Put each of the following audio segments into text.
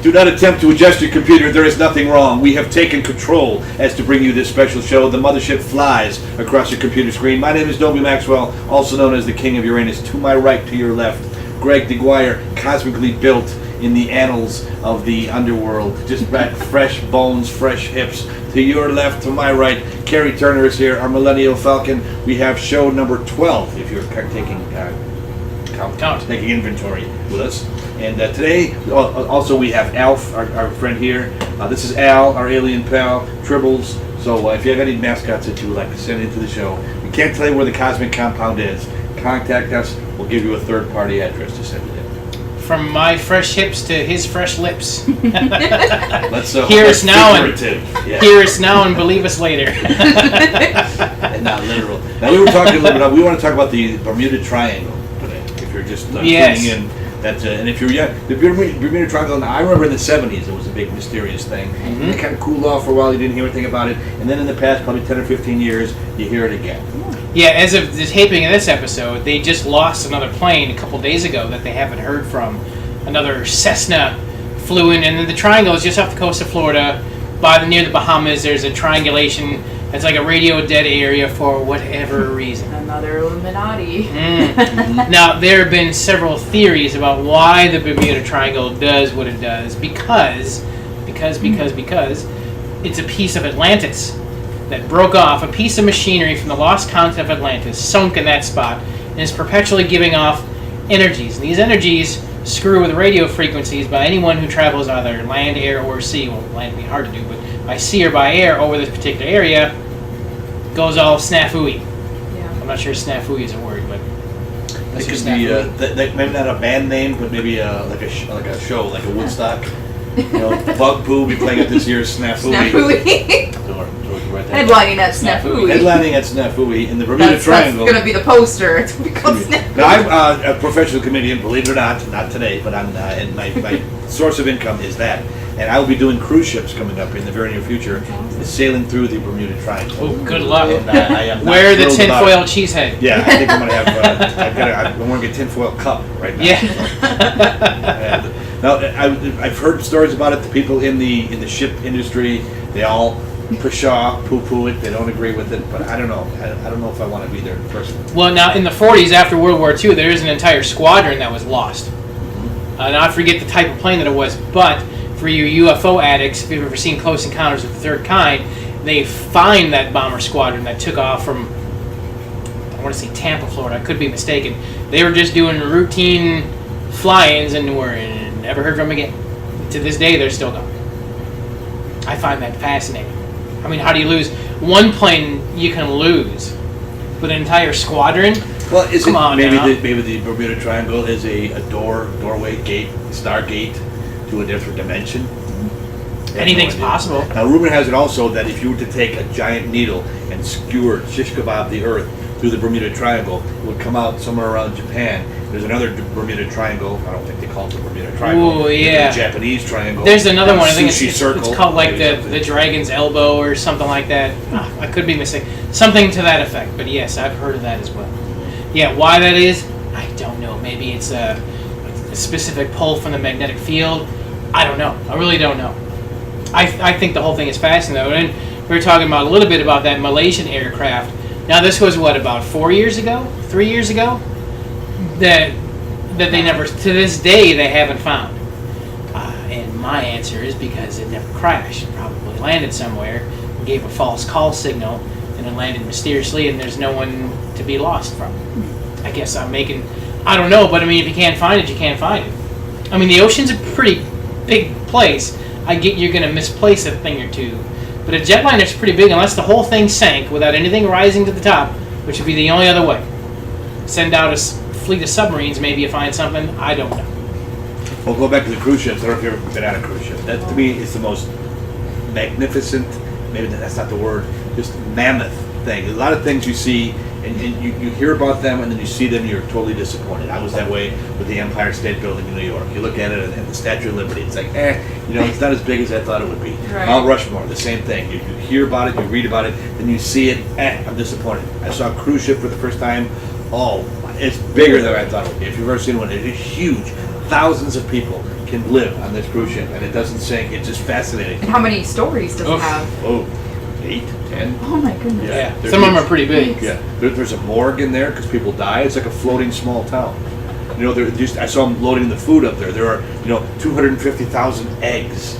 Do not attempt to adjust your computer. There is nothing wrong. We have taken control as to bring you this special show. The Mothership flies across your computer screen. My name is Dobie Maxwell, also known as the King of Uranus. To my right, to your left, Greg DeGuire, cosmically built in the annals of the underworld. Just back, fresh bones, fresh hips. To your left, to my right, Carrie Turner is here, our Millennial Falcon. We have show number 12, if you're taking taking inventory with us. And today, also we have Alf, our friend here. This is Al, our alien pal, Tribbles. So if you have any mascots that you would like to send into the show, we can't tell you where the cosmic compound is. Contact us. We'll give you a third-party address to send it in. From my fresh hips to his fresh lips. Let's hear us now hear us now and believe us later. And not literal. Now we want to talk about the Bermuda Triangle today. If you're just tuning in. And if you're the Bermuda Triangle, I remember in the 70s it was a big mysterious thing. Mm-hmm. It kind of cooled off for a while, you didn't hear anything about it, and then in the past probably 10 or 15 years, you hear it again. Yeah, as of the taping of this episode, they just lost another plane a couple days ago that they haven't heard from. Another Cessna flew in, and then the Triangle is just off the coast of Florida, near the Bahamas. There's a triangulation. It's like a radio dead area for whatever reason. Another Illuminati. Now, there have been several theories about why the Bermuda Triangle does what it does. Because it's a piece of Atlantis that broke off, a piece of machinery from the lost continent of Atlantis, sunk in that spot, and is perpetually giving off energies. And these energies screw with radio frequencies by anyone who travels either land, air, or sea. Well, land would be hard to do, but by sea or by air over this particular area, goes all snafu-y. Yeah. I'm not sure snafu-y is a word, but it could be maybe not a band name, but maybe like a show, like a Woodstock. Bug Poo will be playing at this year's Snafu-y. Headlining at Snafu-y. Headlining at Snafu-y in the Bermuda Triangle. That's going to be the poster. It's going to be called Snafu-y. Now, I'm a professional comedian, believe it or not today, but and my source of income is that. And I will be doing cruise ships coming up in the very near future, sailing through the Bermuda Triangle. Oh, good luck. And wear the tinfoil cheesehead. Yeah, I think I'm going to have, I'm wearing a tinfoil cup right now. Yeah. Now, I've heard stories about it. The people in the ship industry, they all pshaw, poo-poo it. They don't agree with it, but I don't know. I don't know if I want to be there personally. Well, now, in the 40s, after World War II, there is an entire squadron that was lost. Now, I forget the type of plane that it was, but for you UFO addicts, if you've ever seen Close Encounters of the Third Kind, they find that bomber squadron that took off from, I want to say Tampa, Florida. I could be mistaken. They were just doing routine fly-ins and were never heard from again. To this day, they're still gone. I find that fascinating. I mean, how do you lose one plane? You can lose, but an entire squadron. Well, maybe the Bermuda Triangle is a doorway, gate, stargate to a different dimension. Anything's possible. Now, rumor has it also that if you were to take a giant needle and skewer shish kebab the Earth through the Bermuda Triangle, it would come out somewhere around Japan. There's another Bermuda Triangle. I don't think they call it the Bermuda Triangle. Oh, yeah. The Japanese Triangle. There's another one. I think it's called like the Dragon's Elbow or something like that. I could be mistaken. Something to that effect. But yes, I've heard of that as well. Yeah, why that is, I don't know. Maybe it's a specific pull from the magnetic field. I don't know. I really don't know. I think the whole thing is fascinating. And we were talking about a little bit about that Malaysian aircraft. Now, this was, about 4 years ago? 3 years ago? That they never, to this day, they haven't found. And my answer is because it never crashed. It probably landed somewhere, gave a false call signal, and it landed mysteriously, and there's no one to be lost from. I guess I don't know, but I mean, if you can't find it, you can't find it. I mean, the ocean's a pretty big place. I get you're going to misplace a thing or two. But a jetliner is pretty big unless the whole thing sank without anything rising to the top, which would be the only other way. Send out a fleet of submarines, maybe you find something. I don't know. Well, go back to the cruise ships. I don't know if you've ever been on a cruise ship. That, to me, is the most magnificent, maybe that's not the word, just mammoth thing. A lot of things you see, and you hear about them, and then you see them, and you're totally disappointed. I was that way with the Empire State Building in New York. You look at it, and the Statue of Liberty, it's like, it's not as big as I thought it would be. Right. Mount Rushmore, the same thing. You hear about it, you read about it, then you see it, I'm disappointed. I saw a cruise ship for the first time. Oh, it's bigger than I thought it would be. If you've ever seen one, it is huge. Thousands of people can live on this cruise ship, and it doesn't sink. It's just fascinating. And how many stories does it Oof. have? Oh, 8, 10. Oh my goodness. Yeah, They're some of them huge. are pretty big. Yeah, there's a morgue in there because people die. It's like a floating small town. You know, I saw them loading the food up there. There are, 250,000 eggs.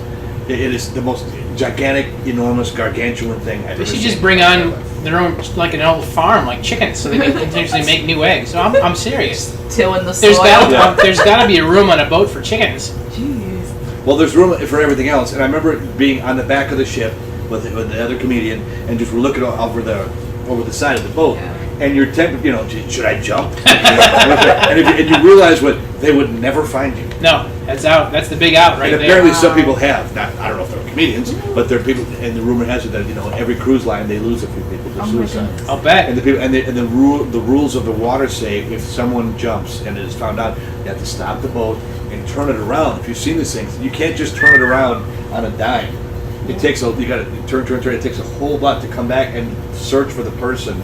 It is the most gigantic, enormous, gargantuan thing I've They ever should seen. just bring on their own, like an old farm, like chickens, so they can continuously make new eggs. So I'm serious. Tilling the soil. There's got to be a room on a boat for chickens. Jeez. Well, there's room for everything else, and I remember being on the back of the ship with the other comedian, and just looking over the side of the boat, Yeah. and you're tempted, should I jump? and you realize what they would never find you. No, that's out. That's the big out right And there. apparently some people have. I don't know if they're comedians, but there are people, and the rumor has it that every cruise line they lose a few people to Oh my suicide. goodness. I'll bet. And the people and the rules of the water say if someone jumps and it is found out, you have to stop the boat and turn it around. If you've seen these things, you can't just turn it around on a dime. It takes you got to turn. It takes a whole lot to come back and search for the person.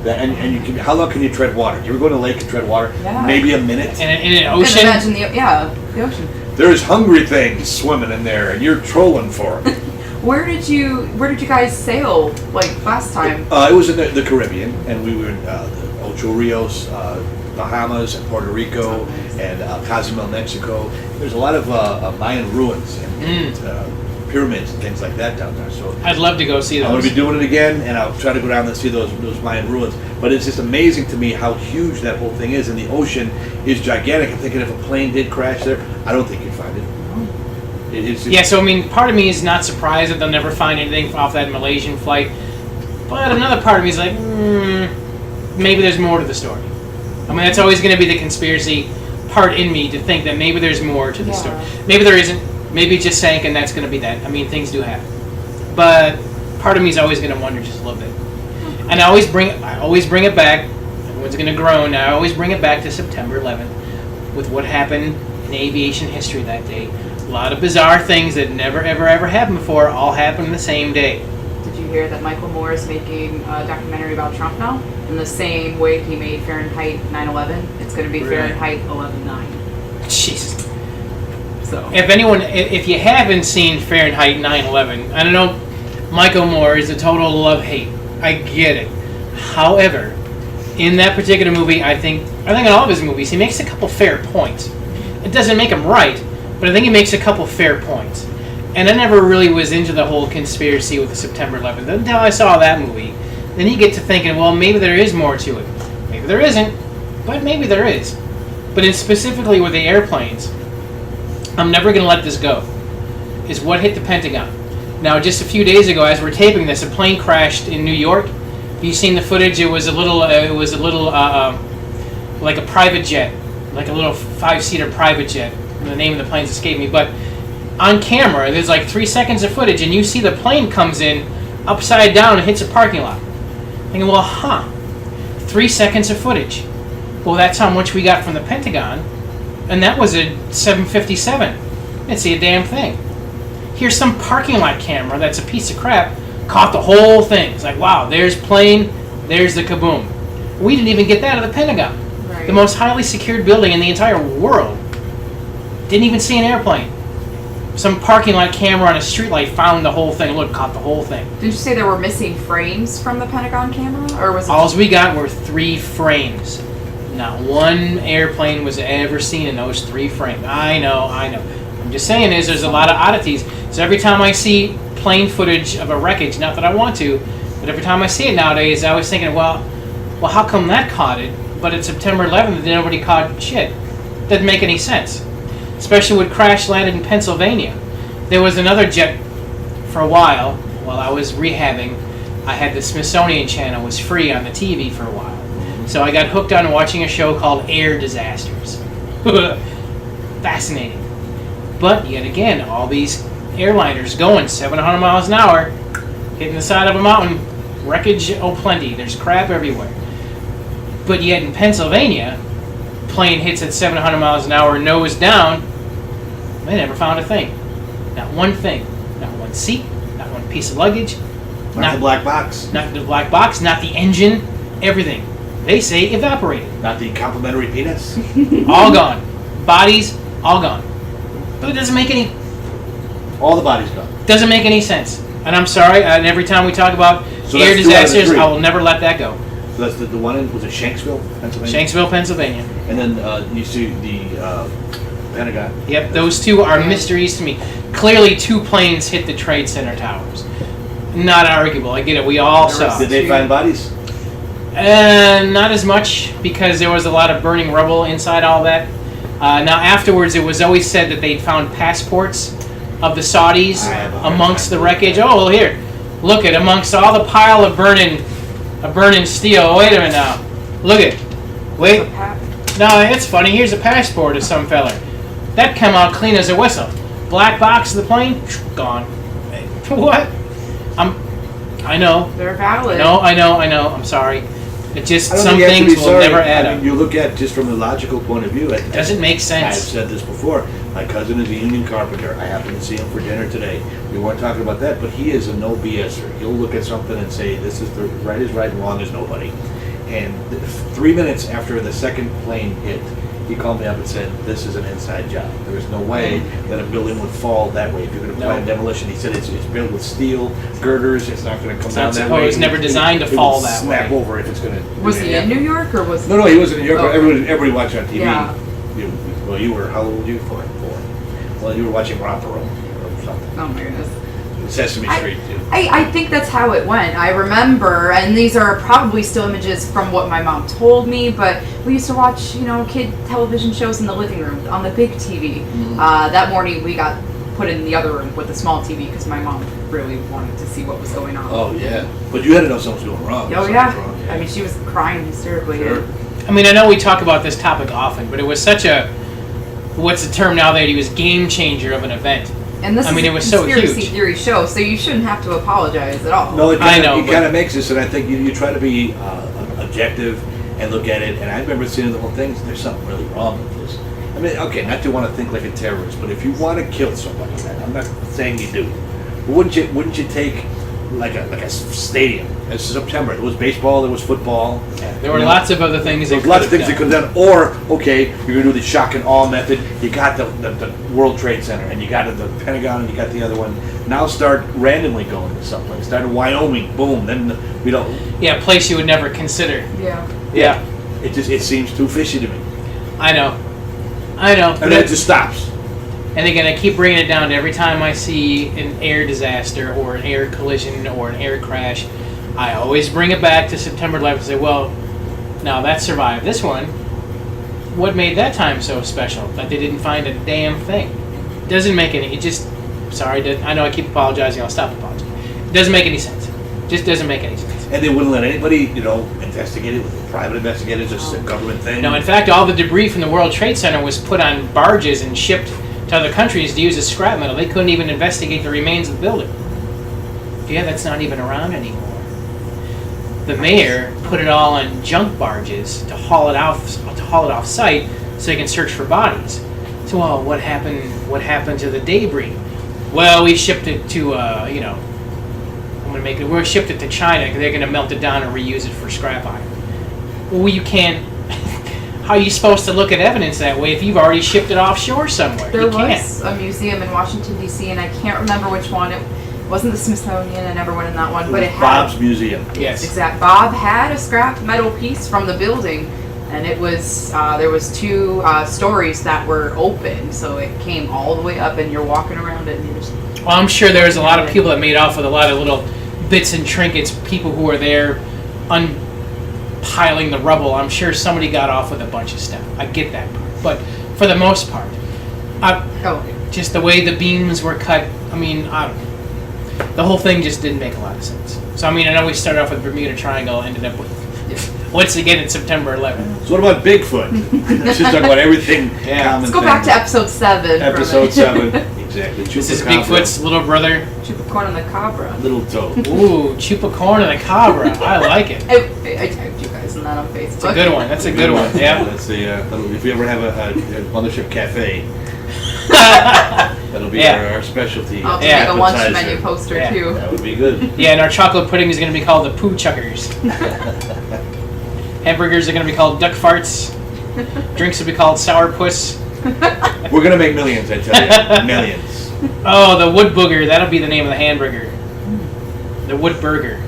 And you can. How long can you tread water? You ever go to a lake and tread water? Yeah. Maybe a minute. And in an I ocean, can imagine the ocean. There's hungry things swimming in there, and you're trolling for them. Where did you guys sail like last time? It was in the Caribbean, and we were in the Ocho Rios, Bahamas, and Puerto Rico, and Cozumel, Mexico. There's a lot of Mayan ruins and pyramids and things like that down there. So I'd love to go see I'm going those. to be doing it again, and I'll try to go down and see those Mayan ruins. But it's just amazing to me how huge that whole thing is, and the ocean is gigantic. I'm thinking if a plane did crash there, I don't think you'd find it. It's Yeah, so I mean, part of me is not surprised that they'll never find anything off that Malaysian flight, but another part of me is like, maybe there's more to the story. I mean, that's always going to be the conspiracy part in me to think that maybe there's more to the Yeah. story. Maybe there isn't. Maybe it just sank, and that's going to be that. I mean, things do happen, but part of me is always going to wonder just a little bit. And I always bring it back. Everyone's going to groan. I always bring it back to September 11th with what happened in aviation history that day. A lot of bizarre things that never, ever, ever happened before all happened the same day. Did you hear that Michael Moore is making a documentary about Trump now? In the same way he made Fahrenheit 9/11, it's going to be Really? Fahrenheit 11/9. Jesus. So If you haven't seen Fahrenheit 9/11, I don't know, Michael Moore is a total love-hate. I get it. However, in that particular movie, I think in all of his movies, he makes a couple fair points. It doesn't make him right, but I think he makes a couple fair points. And I never really was into the whole conspiracy with the September 11th until I saw that movie. Then you get to thinking, well, maybe there is more to it. Maybe there isn't, but maybe there is. But it's specifically with the airplanes, I'm never going to let this go, is what hit the Pentagon. Now, just a few days ago, as we're taping this, a plane crashed in New York. You've seen the footage. It was a little like a private jet, like a little 5-seater private jet. The name of the plane's escaped me, but on camera, there's like 3 seconds of footage, and you see the plane comes in upside down and hits a parking lot. Thinking, well, 3 seconds of footage. Well, that's how much we got from the Pentagon, and that was a 757. Didn't see a damn thing. Here's some parking lot camera that's a piece of crap, caught the whole thing. It's like, wow, there's plane, there's the kaboom. We didn't even get that at the Pentagon. right. The most highly secured building in the entire world. Didn't even see an airplane. Some parking lot camera on a streetlight found the whole thing. Look, caught the whole thing. Did you say there were missing frames from the Pentagon camera, or was it? All we got were 3 frames. Not one airplane was ever seen in those 3 frames. I know. I'm just saying there's a lot of oddities. So every time I see plane footage of a wreckage, not that I want to, but every time I see it nowadays, I was thinking, well, how come that caught it, but it's September 11th and nobody caught shit? Doesn't make any sense. Especially when crash landed in Pennsylvania. There was another jet for a while I was rehabbing. I had the Smithsonian Channel, was free on the TV for a while. So I got hooked on watching a show called Air Disasters. Fascinating. But yet again, all these airliners going 700 miles an hour, hitting the side of a mountain, wreckage plenty, there's crap everywhere. But yet in Pennsylvania, plane hits at 700 miles an hour, nose down, they never found a thing. Not one thing. Not one seat, not one piece of luggage. Not the black box. Not the black box, not the engine, everything. They say evaporated. Not the complimentary penis. All gone. Bodies, all gone. But it doesn't make any All the bodies gone. doesn't make any sense. And I'm sorry. And every time we talk about So air that's 2 out of the disasters, 3. I will never let that go. So that's the one in, was it Shanksville, Pennsylvania? Shanksville, Pennsylvania. And then you see the Pentagon. Yep, those two are mysteries to me. Clearly, 2 planes hit the Trade Center towers. Not arguable. I get it. We all saw. Did they find bodies? Not as much, because there was a lot of burning rubble inside all that. Now, afterwards, it was always said that they'd found passports of the Saudis amongst the wreckage. Oh, well, here, look at amongst all the pile of burning steel. Wait a minute now. Look at, wait. No, it's funny. Here's a passport of some feller. That come out clean as a whistle. Black box of the plane, gone. What? I know. They're valid. No, I know. I'm sorry. It just I don't some think you have to things be will sorry. never add I mean, up. you look at just from a logical point of view. It Doesn't make I've sense. said this before. My cousin is a union carpenter. I happened to see him for dinner today. We weren't talking about that, but he is a no BSer. He'll look at something and say, "This is the right is right and wrong is nobody." And 3 minutes after the second plane hit, he called me up and said, "This is an inside job. There is no way that a building would fall that way. If you're going to plan demolition," he said, "It's built with steel girders. It's not going to come It's down not that supposed- way. it's never designed to It fall will that snap way." over if it's going to." Was he in New York or was? No, he wasn't in New York. Oh. Everybody watched on TV. Yeah. Well, you were, how old were you? 4. Well, you were watching Romper Room or something. Oh my goodness. Sesame Street, too. I think that's how it went. I remember, and these are probably still images from what my mom told me, but we used to watch, kid television shows in the living room on the big TV. That morning we got put in the other room with the small TV because my mom really wanted to see what was going on. Oh, yeah. But you had to know something was going wrong. Oh, Something yeah. was wrong, I mean, she was crying hysterically. Sure. I mean, I know we talk about this topic often, but it was such a, what's the term now that he was game changer of an event. And this I mean, is it a was so conspiracy huge. theory show, so you shouldn't have to apologize at all. No, it I kinda, know, it but- kind of makes this, and I think you try to be objective and look at it, and I remember seeing the whole thing, there's something really wrong with this. I mean, okay, not to want to think like a terrorist, but if you want to kill somebody, and I'm not saying you do, but wouldn't you take like a stadium? It's September. There was baseball, there was football. There were lots of other things. There's lots of things that could have done. Or, okay, you're going to do the shock and awe method. You got the World Trade Center, and you got the Pentagon, and you got the other one. Now start randomly going to someplace. Start in Wyoming, boom. Then we don't. Yeah, a place you would never consider. Yeah. It seems too fishy to me. I know. And then it just stops. And again, I keep bringing it down to every time I see an air disaster or an air collision or an air crash, I always bring it back to September 11th and say, well, now that survived this one. What made that time so special that they didn't find a damn thing? It doesn't make any, I know I keep apologizing, I'll stop apologizing. It doesn't make any sense. Just doesn't make any sense. And they wouldn't let anybody, investigate it with private investigators, just a government thing. No, in fact, all the debris from the World Trade Center was put on barges and shipped to other countries to use as scrap metal. They couldn't even investigate the remains of the building. Yeah, that's not even around anymore. The mayor put it all on junk barges to haul it off site so they can search for bodies. So, well, what happened to the debris? Well, we shipped it to we shipped it to China because they're going to melt it down and reuse it for scrap iron. Well, you can't. How are you supposed to look at evidence that way if you've already shipped it offshore somewhere? There You was can't. a museum in Washington, D.C., and I can't remember which one. It wasn't the Smithsonian. I never went in that one. But it had... Bob's Museum. Yes. Exact. Bob had a scrap metal piece from the building, and it was there was 2 stories that were open, so it came all the way up, and you're walking around it, and you're just... Well, I'm sure there was a lot of people that made off with a lot of little bits and trinkets, people who were there unpiling the rubble. I'm sure somebody got off with a bunch of stuff. I get that part. But for the most part, just the way the beams were cut, I mean, the whole thing just didn't make a lot of sense. So, I mean, I know we started off with Bermuda Triangle, ended up with, once again, it's September 11th. So what about Bigfoot? Let's just talk about everything common. Let's go back to episode 7. Episode 7. Exactly. This is Chupacabra. Bigfoot's little brother. Chupacorn and the Cabra. Little toe. Ooh, Chupacorn and the Cabra. I like it. I tagged you guys in that on Facebook. It's a good one. That's a good one. Yeah. That's the if you ever have a Mothership cafe, that'll be our specialty. I'll Yeah. make a lunch appetizer. menu poster Yeah. too. That would be good. Yeah, and our chocolate pudding is going to be called the Poo Chuckers. Hamburgers are going to be called Duck Farts. Drinks will be called Sour Puss. We're gonna make millions, I tell you, millions. Oh, the wood booger. That'll be the name of the hamburger. The wood burger.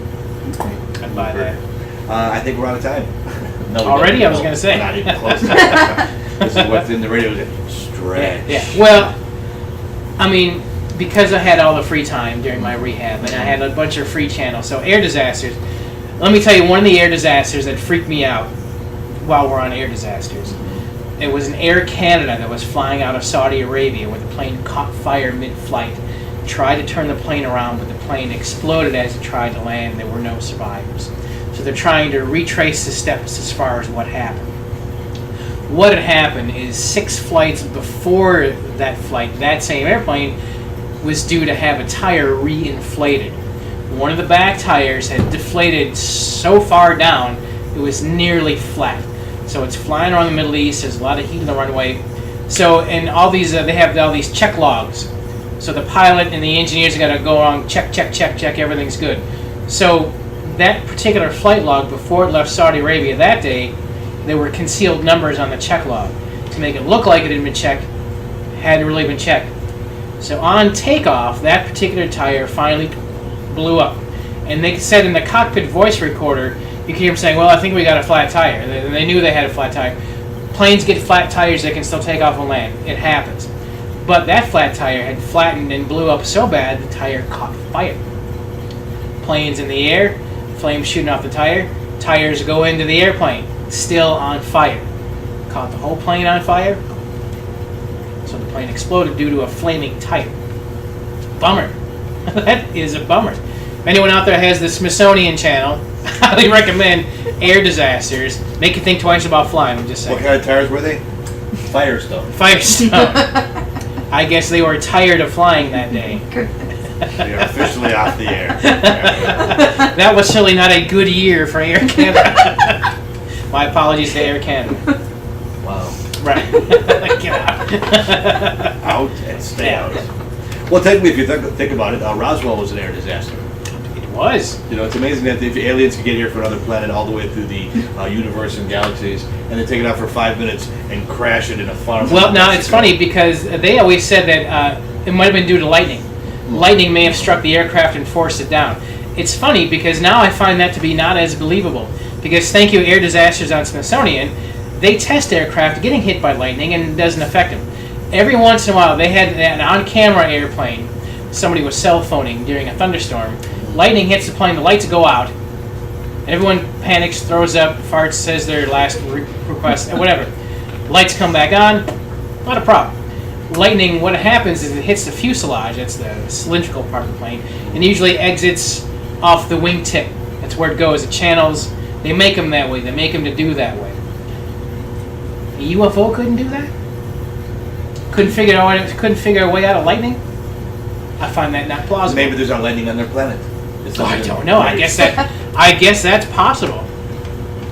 I'd buy that. I think we're out of time. No, we Already? don't. I was gonna say. We're not even close. This is what's in the radio. Stretch. Yeah. Well, I mean, because I had all the free time during my rehab, and I had a bunch of free channels. So air disasters. Let me tell you, one of the air disasters that freaked me out while we're on air disasters. It was an Air Canada that was flying out of Saudi Arabia where the plane caught fire mid-flight. Tried to turn the plane around, but the plane exploded as it tried to land. There were no survivors. So they're trying to retrace the steps as far as what happened. What had happened is 6 flights before that flight, that same airplane was due to have a tire re-inflated. One of the back tires had deflated so far down it was nearly flat. So it's flying around the Middle East. There's a lot of heat on the runway. So and all these they have all these check logs. So the pilot and the engineers got to go on check, everything's good. So that particular flight log before it left Saudi Arabia that day, there were concealed numbers on the check log to make it look like it had been checked, hadn't really been checked. So on takeoff, that particular tire finally blew up. And they said in the cockpit voice recorder, you could hear them saying, well, I think we got a flat tire. And they knew they had a flat tire. Planes get flat tires, they can still take off and land. It happens. But that flat tire had flattened and blew up so bad the tire caught fire. Planes in the air, flames shooting off the tire, tires go into the airplane, still on fire. Caught the whole plane on fire. So the plane exploded due to a flaming tire. Bummer. That is a bummer. If anyone out there has the Smithsonian Channel, I highly recommend Air Disasters. Make you think twice about flying, I'm just saying. What kind of tires were they? Firestone. Firestone. I guess they were tired of flying that day. You're officially off the air. That was certainly not a good year for Air Canada. My apologies to Air Canada. Wow. Right. Get out. Out and stay out. Well, technically, if you think about it, Roswell was an air disaster. It was. You know, it's amazing that if aliens could get here from another planet all the way through the universe and galaxies, and then take it out for 5 minutes and crash it in a farm. Well, now it's funny because they always said that it might have been due to lightning. Lightning may have struck the aircraft and forced it down. It's funny because now I find that to be not as believable. Because thank you, Air Disasters on Smithsonian, they test aircraft getting hit by lightning and it doesn't affect them. Every once in a while, they had an on-camera airplane. Somebody was cell phoning during a thunderstorm. Lightning hits the plane, the lights go out. Everyone panics, throws up, farts, says their last request, whatever. Lights come back on, not a problem. Lightning, what happens is it hits the fuselage, that's the cylindrical part of the plane, and usually exits off the wingtip. That's where it goes. It channels. They make them that way. They make them to do that way. A UFO couldn't do that? Couldn't figure a way out of lightning? I find that not plausible. Maybe there's not lightning on their planet. I don't know. I guess that's possible.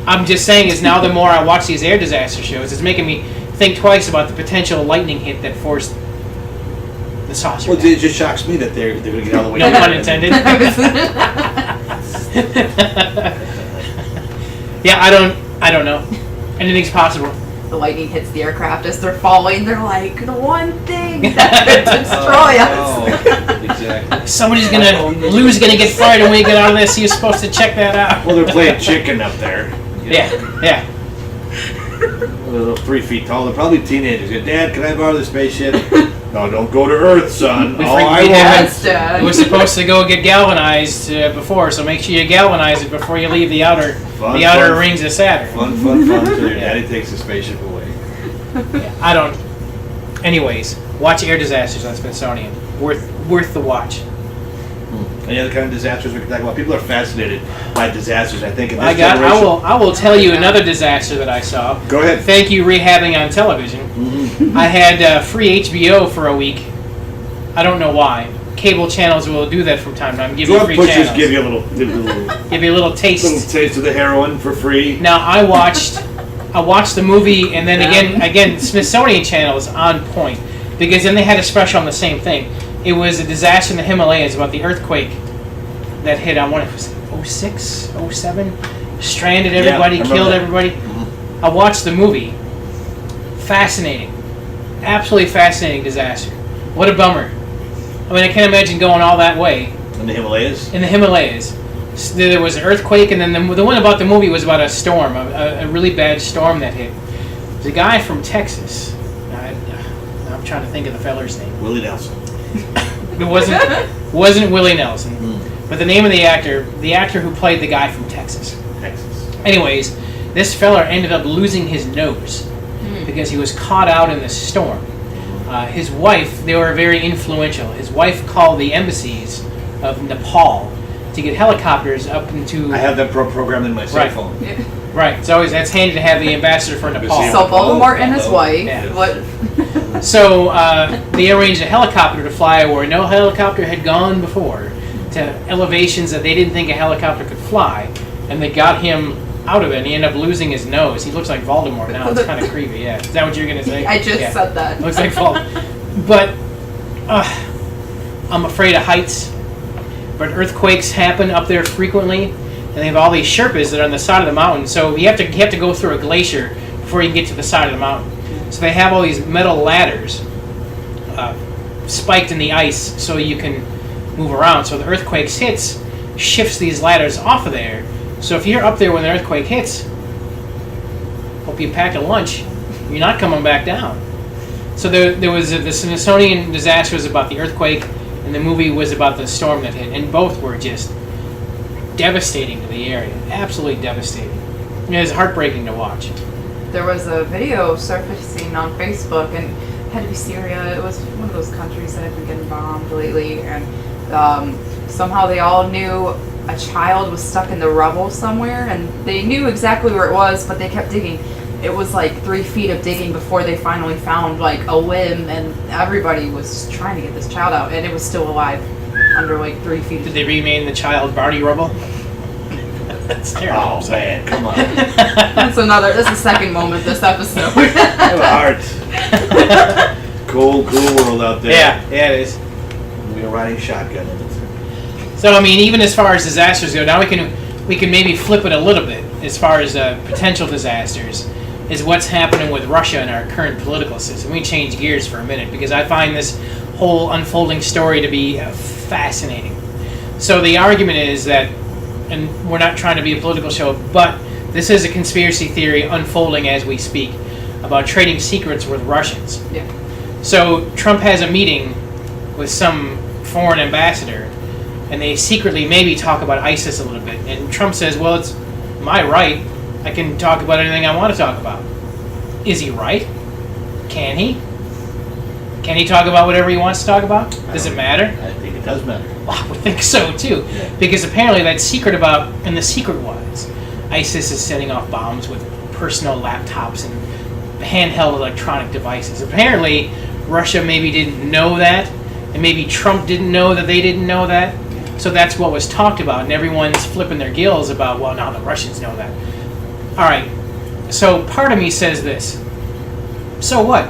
I'm just saying is now the more I watch these air disaster shows, it's making me think twice about the potential lightning hit that forced the saucer. Well, it just shocks me that they're going to get all the way. No pun intended. Yeah, I don't know. Anything's possible. The lightning hits the aircraft as they're falling. They're like, the one thing that could destroy us. Exactly. Somebody's Lou's gonna get fired when we get out of this. You're supposed to check that out. Well, they're playing chicken up there. Yeah. A little 3 feet tall. They're probably teenagers. Go, Dad, can I borrow the spaceship? No, don't go to Earth, son. We Oh, freaked I me out. won't. Yes, Dad. It was supposed to go get galvanized before, so make sure you galvanize it before you leave the outer Fun. rings of Saturn. Fun. So your Yeah. daddy takes the spaceship away. Yeah, I don't. Anyways, watch Air Disasters on Smithsonian. Worth the watch. Any other kind of disasters we can talk about? People are fascinated by disasters. I think in this I generation. will tell you another disaster that I saw. Go ahead. Thank you, rehabbing on television. I had free HBO for a week. I don't know why. Cable channels will do that from time to time. Give you Drug free pushers channels. give you a little Give you a little taste. taste of the heroin for free. Now I watched the movie, and then again, Smithsonian Channel is on point because then they had a special on the same thing. It was a disaster in the Himalayas about the earthquake that hit. I want it was 06, 07, stranded everybody, I remember killed that. everybody. I watched the movie. Fascinating, absolutely fascinating disaster. What a bummer. I mean, I can't imagine going all that way. In the Himalayas? In the Himalayas. There was an earthquake, and then the one about the movie was about a storm, a really bad storm that hit. There's a guy from Texas. I'm trying to think of the feller's name. Willie Nelson. It wasn't Willie Nelson, but the name of the actor who played the guy from Texas. Anyways, this feller ended up losing his nose because he was caught out in the storm. His wife, they were very influential. His wife called the embassies of Nepal to get helicopters up into. I have that programmed in my cell phone. Yeah. Right, that's handy to have the ambassador for Nepal. So Voldemort and his wife. Yeah. What? So they arranged a helicopter to fly where no helicopter had gone before, to elevations that they didn't think a helicopter could fly, and they got him out of it, and he ended up losing his nose. He looks like Voldemort now. It's kind of creepy, yeah. Is that what you're going to say? I just said that. Looks like Voldemort. But I'm afraid of heights. But earthquakes happen up there frequently, and they have all these Sherpas that are on the side of the mountain. So you have to go through a glacier before you can get to the side of the mountain. So they have all these metal ladders spiked in the ice so you can move around. So the earthquake shifts these ladders off of there. So if you're up there when the earthquake hits, hope you packed a lunch. You're not coming back down. So there was the Smithsonian disaster was about the earthquake, and the movie was about the storm that hit, and both were just devastating to the area. Absolutely devastating. It was heartbreaking to watch. There was a video surfacing on Facebook, and it had to be Syria. It was one of those countries that have been getting bombed lately, and somehow they all knew a child was stuck in the rubble somewhere, and they knew exactly where it was, but they kept digging. It was like 3 feet of digging before they finally found like a limb, and everybody was trying to get this child out, and it was still alive under like 3 feet. Did they rename the child Barney Rubble? That's terrible. Oh man, come on. That's the second moment this episode. Have a heart. Cool world out there. Yeah, it is. We are riding shotgun. So I mean, even as far as disasters go, now we can maybe flip it a little bit as far as potential disasters. Is what's happening with Russia in our current political system. We change gears for a minute because I find this whole unfolding story to be fascinating. So the argument is that, and we're not trying to be a political show, but this is a conspiracy theory unfolding as we speak about trading secrets with Russians. Yeah. So Trump has a meeting with some foreign ambassador, and they secretly maybe talk about ISIS a little bit. And Trump says, well, it's my right. I can talk about anything I want to talk about. Is he right? Can he? Can he talk about whatever he wants to talk about? Does it matter? I think it does matter. Well, I would think so too. Yeah. Because apparently that secret about, and the secret was, ISIS is setting off bombs with personal laptops and handheld electronic devices. Apparently Russia maybe didn't know that, and maybe Trump didn't know that they didn't know that. So that's what was talked about, and everyone's flipping their gills about, well, now the Russians know that. All right, so part of me says this. So what?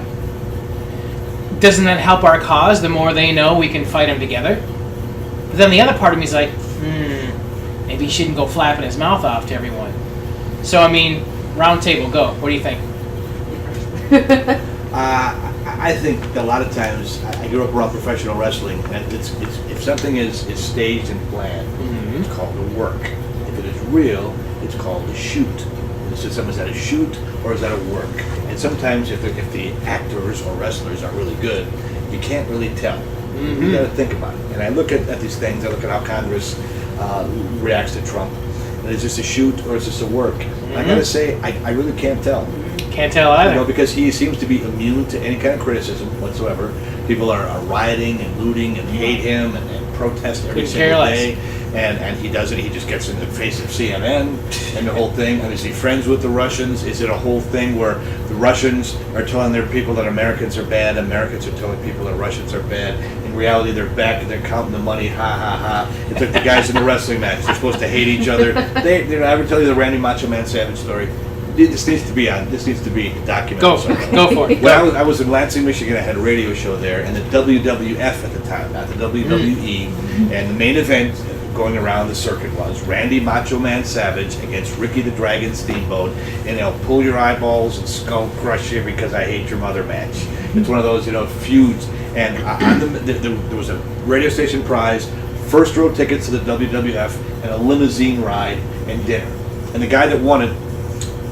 Doesn't that help our cause? The more they know, we can fight them together. But then the other part of me is like, maybe he shouldn't go flapping his mouth off to everyone. So, I mean, round table, go. What do you think? I think a lot of times, I grew up around professional wrestling, and it's if something is staged and planned, it's called a work. If it is real, it's called a shoot. So is that a shoot or is that a work? And sometimes if the actors or wrestlers are really good, you can't really tell. You got to think about it. And I look at these things. I look at how Congress reacts to Trump. And is this a shoot or is this a work? And I got to say, I really can't tell. Can't tell either. You know, because he seems to be immune to any kind of criticism whatsoever. People are rioting and looting and hate him and protest every single day. And he does it. He just gets in the face of CNN and the whole thing. And is he friends with the Russians? Is it a whole thing where the Russians are telling their people that Americans are bad? Americans are telling people that Russians are bad. In reality, they're back and they're counting the money. Ha ha ha! It's like the guys in the wrestling match. They're supposed to hate each other. I ever tell you the Randy Macho Man Savage story? This needs to be on. This needs to be documented. Go for it. When I was in Lansing, Michigan, I had a radio show there, and the WWF at the time, not the WWE, and the main event. going around the circuit was Randy Macho Man Savage against Ricky the Dragon Steamboat, and they'll pull your eyeballs and skull crush you because I hate your mother match. It's one of those, feuds. And there was a radio station prize, first row tickets to the WWF, and a limousine ride and dinner. And the guy that won it,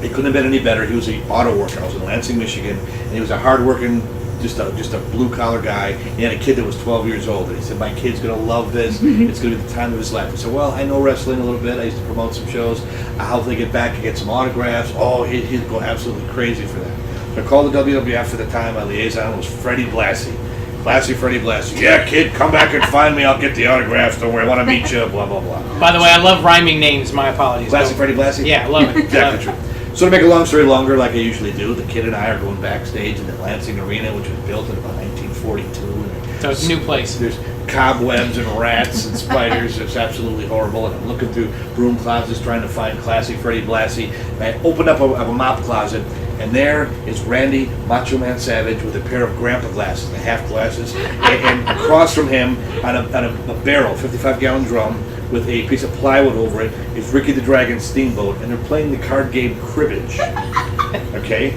it couldn't have been any better. He was an auto worker. I was in Lansing, Michigan, and he was a hard-working, just a blue-collar guy. He had a kid that was 12 years old, and he said, "My kid's going to love this. It's going to be the time of his life." I said, "Well, I know wrestling a little bit. I used to promote some shows. I'll help they get back and get some autographs." Oh, he'd go absolutely crazy for that. So I called the WWF at the time. My liaison was Freddie Blassie. Freddie Blassie. "Yeah, kid, come back and find me. I'll get the autographs. Don't worry, I want to meet you." Blah, blah, blah. By the way, I love rhyming names. My apologies. Freddie Blassie? Yeah, I love it. Exactly true. So to make a long story longer, like I usually do, the kid and I are going backstage in the Lansing Arena, which was built in about 1942. And So it's a new place. There's cobwebs and rats and spiders. It's absolutely horrible. And I'm looking through broom closets trying to find classy Freddie Blassie. And I open up a mop closet, and there is Randy Macho Man Savage with a pair of grandpa glasses, the half glasses, and across from him on a barrel, 55-gallon drum, with a piece of plywood over it, is Ricky the Dragon Steamboat, and they're playing the card game cribbage. Okay?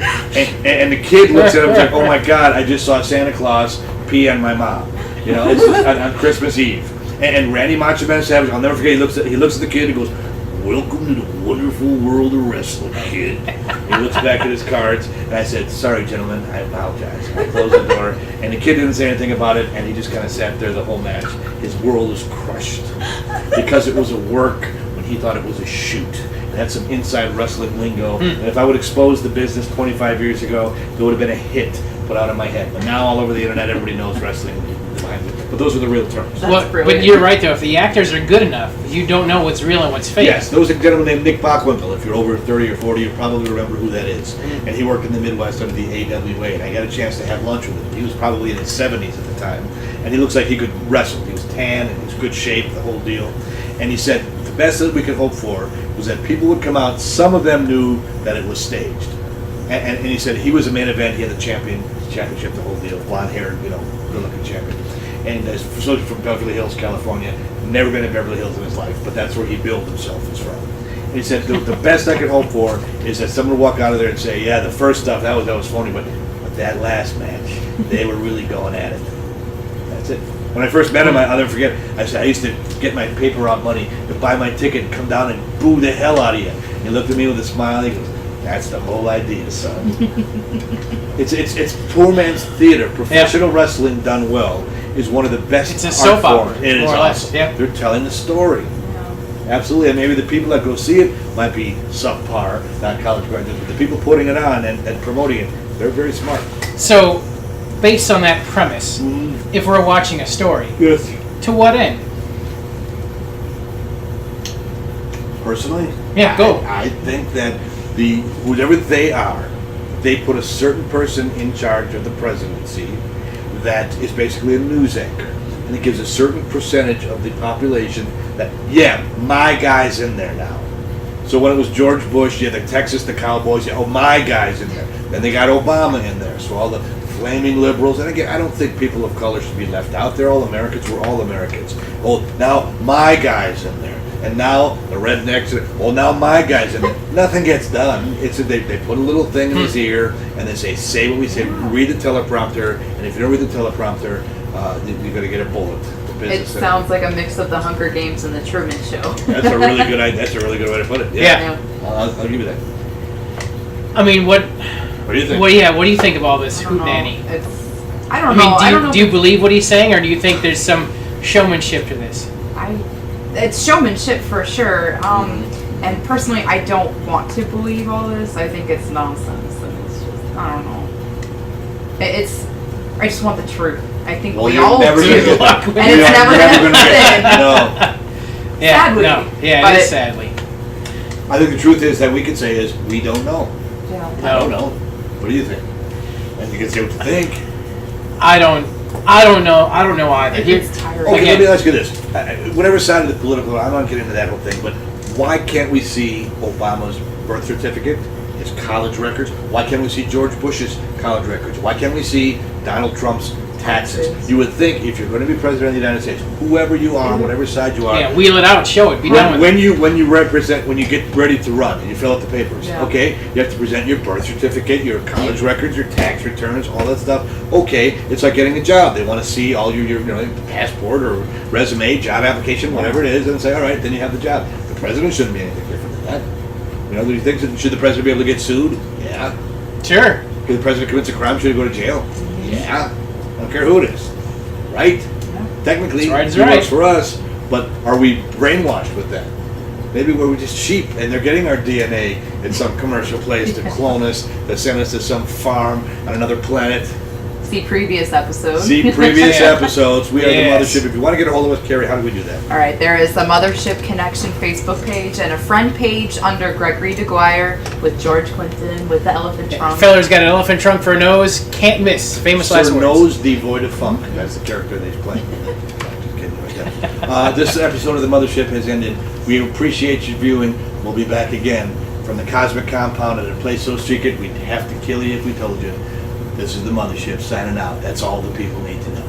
And the kid looks at him and is like, "Oh my God, I just saw Santa Claus pee on my mom." It's just on Christmas Eve. And Randy Macho Man Savage, I'll never forget, he looks at the kid and goes, "Welcome to the wonderful world of wrestling, kid." He looks back at his cards, and I said, "Sorry, gentlemen, I apologize." I closed the door, and the kid didn't say anything about it, and he just kind of sat there the whole match. His world was crushed because it was a work when he thought it was a shoot. It had some inside wrestling lingo, and if I would expose the business 25 years ago, it would have been a hit put out of my head. But now all over the internet, everybody knows wrestling behind it. But those are the real terms. That's brilliant. But you're right, though. If the actors are good enough, you don't know what's real and what's fake. Yes, there was a gentleman named Nick Bockwinkel. If you're over 30 or 40, you probably remember who that is. And he worked in the Midwest under the AWA, and I got a chance to have lunch with him. He was probably in his 70s at the time, and he looks like he could wrestle. He was tan, and he was good shape, the whole deal. And he said the best that we could hope for was that people would come out, some of them knew that it was staged. And he said he was a main event, he had the championship, the whole deal, blonde-haired, good-looking champion. And so from Beverly Hills, California, never been to Beverly Hills in his life, but that's where he billed himself as from. And he said the best I could hope for is that someone would walk out of there and say, "Yeah, the first stuff that was phony, but that last match, they were really going at it." That's it. When I first met him, I'll never forget. I said I used to get my paper route money to buy my ticket and come down and boo the hell out of you. And he looked at me with a smile. He goes, "That's the whole idea, son." It's poor man's theater. Professional wrestling done well is one of the best. It's a soap opera. It is awesome. Yeah. They're telling the story. Yeah. Absolutely, and maybe the people that go see it might be subpar, not college graduates, but the people putting it on and promoting it, they're very smart. So, based on that premise, if we're watching a story, Yes. to what end? Personally, Yeah, go. I think that whoever they are, they put a certain person in charge of the presidency that is basically a news anchor, and it gives a certain percentage of the population that, yeah, my guy's in there now. So when it was George Bush, you had the Texas, the Cowboys, oh, my guy's in there. Then they got Obama in there, so all the flaming liberals, and again, I don't think people of color should be left out. They're all Americans, we're all Americans. Oh, now my guy's in there. And now the rednecks, well, now my guy's in there. Nothing gets done. They put a little thing in his ear, and they say what we say, read the teleprompter, and if you don't read the teleprompter, you're going to get a bullet. It sounds like a mix of the Hunger Games and the Truman Show. That's a really good idea. That's a really good way to put it. Yeah. I'll give you that. I mean, what do you think? What do you think of all this hootenanny? I don't know. Do you believe what he's saying, or do you think there's some showmanship to this? It's showmanship for sure. And personally, I don't want to believe all this. I think it's nonsense, and it's just, I don't know. I just want the truth. I think we all do, and it's never going to happen. No. Yeah, sadly. No. Yeah, it is sadly. I think the truth is that we can say is we don't know. Yeah. I don't know. What do you think? And you can say what you think. I don't know. I don't know either. It's tiring. Okay, let me ask you this. Whatever side of the political, I'm not getting into that whole thing, but why can't we see Obama's birth certificate, his college records? Why can't we see George Bush's college records? Why can't we see Donald Trump's taxes. Taxes. You would think if you're going to be president of the United States, whoever you are, whatever side you are, Yeah, wheel it out, show it, be done with it. when you represent, when you get ready to run and you fill out the papers, Yeah. okay, you have to present your birth certificate, your college records, your tax returns, all that stuff. Okay, it's like getting a job. They want to see all your passport or resume, job application, whatever it is, and say, all right, then you have the job. The president shouldn't be anything different than that. Do you think should the president be able to get sued? Yeah. Sure. If the president commits a crime, should he go to jail? Yeah. I don't care who it is. Right? Technically, That's he right. works for us, but are we brainwashed with that? Maybe we're just sheep and they're getting our DNA in some commercial place to clone us, to send us to some farm on another planet. See previous episode. See previous Yeah. episodes. We are Yes. the Mothership. If you want to get a hold of us, Carrie, how do we do that? All right, there is a Mothership Connection Facebook page and a friend page under Gregory DeGuire with George Clinton with the elephant trunk. Feller's got an elephant trunk for a nose, can't miss. Famous last Sir words. Nose devoid of funk. That's the character they play. Just kidding. Yeah. This episode of the Mothership has ended. We appreciate you viewing. We'll be back again from the cosmic compound at a place so secret we'd have to kill you if we told you. This is the Mothership signing out. That's all the people need to know.